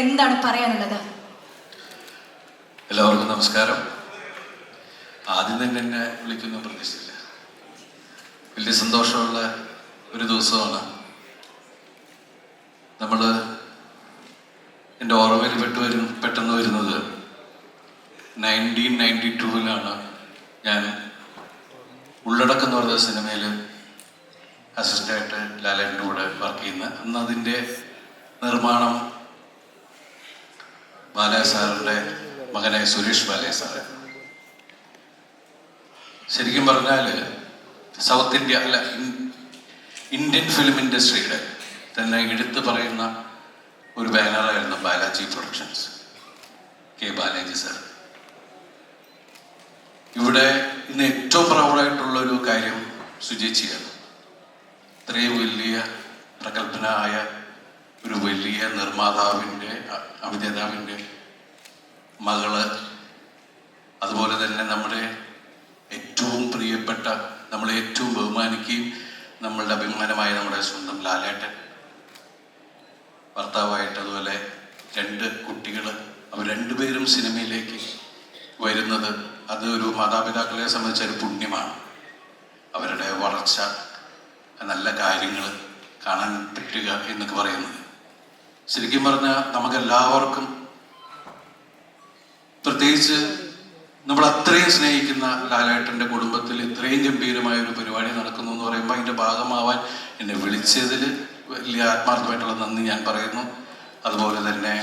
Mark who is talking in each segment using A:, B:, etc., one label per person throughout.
A: എന്താണ് പറയാനുള്ളത്?
B: എല്ലാവർക്കും നമസ്കാരം. ആദ്യം തന്നെ എന്നെ വിളിക്കുന്ന പ്രതീക്ഷിച്ചില്ല. വലിയ സന്തോഷമുള്ള ഒരു ദിവസമാണ്. നമ്മൾ എൻ്റെ ഓർമ്മയിൽ പെട്ടെന്ന് വരുന്നത് 1992 ഞാൻ ഉള്ളടക്കം എന്ന് പറഞ്ഞ സിനിമയിൽ അസിസ്റ്റൻ്റായിട്ട് ലാലേട്ടൻ്റെ കൂടെ വർക്ക് ചെയ്യുന്ന. അന്ന് അതിൻ്റെ നിർമ്മാണം ബാലയ സാറിൻ്റെ മകനായ സുരേഷ് ബാലയ സാറ്. ശരിക്കും പറഞ്ഞാൽ സൗത്ത് ഇന്ത്യ അല്ല, ഇന്ത്യൻ ഫിലിം ഇൻഡസ്ട്രിയുടെ തന്നെ എടുത്തു പറയുന്ന ഒരു ബാനറായിരുന്നു Balaji productions, K Balaji sir. ഇവിടെ ഇന്ന് ഏറ്റവും പ്രൗഡായിട്ടുള്ള ഒരു കാര്യം സുചേച്ചിയാണ്. ഇത്രയും വലിയ പ്രഗത്ഭനായ ഒരു വലിയ നിർമ്മാതാവിൻ്റെ അഭിനേതാവിൻ്റെ മകള്, അതുപോലെ തന്നെ നമ്മുടെ ഏറ്റവും പ്രിയപ്പെട്ട, നമ്മളെ ഏറ്റവും ബഹുമാനിക്കുകയും നമ്മളുടെ അഭിമാനമായ നമ്മുടെ സ്വന്തം ലാലേട്ടൻ ഭർത്താവായിട്ട്, അതുപോലെ 2 കുട്ടികൾ, അവർ രണ്ടുപേരും സിനിമയിലേക്ക് വരുന്നത് അത് ഒരു മാതാപിതാക്കളെ സംബന്ധിച്ച ഒരു പുണ്യമാണ്. അവരുടെ വളർച്ച, നല്ല കാര്യങ്ങൾ കാണാൻ പറ്റുക എന്നൊക്കെ പറയുന്നത് ശരിക്കും പറഞ്ഞാൽ നമുക്കെല്ലാവർക്കും, പ്രത്യേകിച്ച് നമ്മൾ അത്രയും സ്നേഹിക്കുന്ന ലാലേട്ടൻ്റെ കുടുംബത്തിൽ ഇത്രയും ഗംഭീരമായ ഒരു പരിപാടി നടക്കുന്നു എന്ന് പറയുമ്പോൾ അതിൻ്റെ ഭാഗമാവാൻ എന്നെ വിളിച്ചതിൽ വലിയ ആത്മാർത്ഥമായിട്ടുള്ള നന്ദി ഞാൻ പറയുന്നു. അതുപോലെ തന്നെ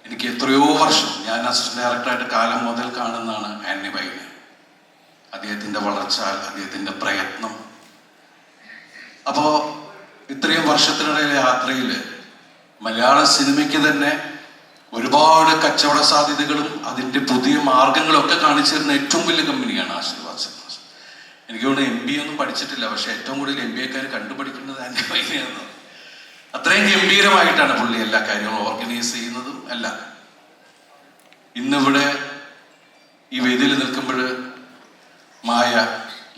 B: എനിക്ക് എത്രയോ വർഷം, ഞാൻ അസിസ്റ്റന്റ് ഡയറക്ടറായിട്ട് കാലം മുതൽ കാണുന്നതാണ് ആന്റണി ഭായിനെ. അദ്ദേഹത്തിൻ്റെ വളർച്ച, അദ്ദേഹത്തിൻ്റെ പ്രയത്നം. അപ്പോൾ ഇത്രയും വർഷത്തിനിടയിലെ യാത്രയിൽ മലയാള സിനിമയ്ക്ക് തന്നെ ഒരുപാട് കച്ചവട സാധ്യതകളും അതിൻ്റെ പുതിയ മാർഗങ്ങളും ഒക്കെ കാണിച്ചു തരുന്ന ഏറ്റവും വലിയ കമ്പനിയാണ് ആശീർവാദ് സിനിമാസ്. എനിക്ക് തോന്നുന്നു MBA ഒന്നും പഠിച്ചിട്ടില്ല, പക്ഷെ ഏറ്റവും കൂടുതൽ MBAക്കാർ കണ്ടുപഠിക്കുന്നത് ആന്റണി ഭായിനെയാണ്. അത്രയും ഗംഭീരമായിട്ടാണ് പുള്ളി എല്ലാ കാര്യങ്ങളും ഓർഗനൈസ് ചെയ്യുന്നതും എല്ലാം. ഇന്നിവിടെ ഈ വേദിയിൽ നിൽക്കുമ്പോൾ മായ,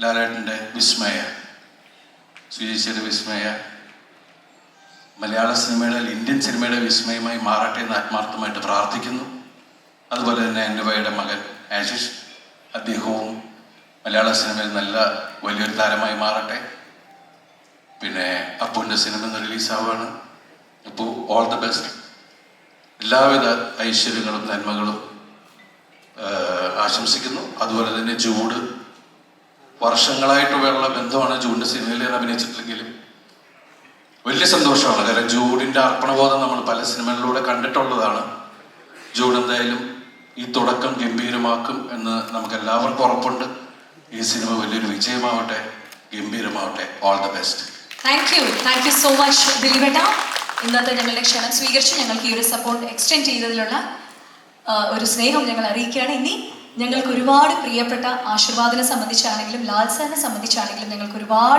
B: ലാലേട്ടൻ്റെ വിസ്മയ, സുചേച്ചിയുടെ വിസ്മയ മലയാള സിനിമയുടെ, ഇന്ത്യൻ സിനിമയുടെ വിസ്മയമായി മാറട്ടെ എന്ന് ആത്മാർത്ഥമായിട്ട് പ്രാർത്ഥിക്കുന്നു. അതുപോലെ തന്നെ എൻ്റെ ഭായിയുടെ മകൻ ആശിഷ്, അദ്ദേഹവും മലയാള സിനിമയിൽ നല്ല വലിയൊരു താരമായി മാറട്ടെ. പിന്നെ അപ്പുവിൻ്റെ സിനിമ ഇന്ന് റിലീസാവുകയാണ്. അപ്പോൾ ഓൾ ദ ബെസ്റ്റ്, എല്ലാവിധ ഐശ്വര്യങ്ങളും നന്മകളും ആശംസിക്കുന്നു. അതുപോലെ തന്നെ ജൂഡ്, വർഷങ്ങളായിട്ടുള്ള ബന്ധമാണ് ജൂഡിൻ്റെ സിനിമയിൽ ഞാൻ അഭിനയിച്ചിട്ടില്ലെങ്കിലും വലിയ സന്തോഷമാണ്. കാരണം ജൂഡിൻ്റെ അർപ്പണബോധം നമ്മൾ പല സിനിമകളിലൂടെ കണ്ടിട്ടുള്ളതാണ്. ജൂഡ് എന്തായാലും ഈ തുടക്കം ഗംഭീരമാക്കും എന്ന് നമുക്ക് എല്ലാവർക്കും ഉറപ്പുണ്ട്. ഈ സിനിമ വലിയൊരു വിജയമാവട്ടെ, ഗംഭീരമാവട്ടെ. All the best.
A: Thank you so much ദിലീപേട്ട. ഇന്നത്തെ ഞങ്ങളുടെ ക്ഷണം സ്വീകരിച്ച് ഞങ്ങൾക്ക് ഈ ഒരു സപ്പോർട്ട് എക്സ്റ്റെൻഡ് ചെയ്തതിലുള്ള ഒരു സ്നേഹം ഞങ്ങൾ അറിയിക്കുകയാണ്. ഇനി ഞങ്ങൾക്ക് ഒരുപാട് പ്രിയപ്പെട്ട ആശീർവാദിനെ സംബന്ധിച്ചാണെങ്കിലും ലാൽ സാറിനെ സംബന്ധിച്ചാണെങ്കിലും ഞങ്ങൾക്ക് ഒരുപാട്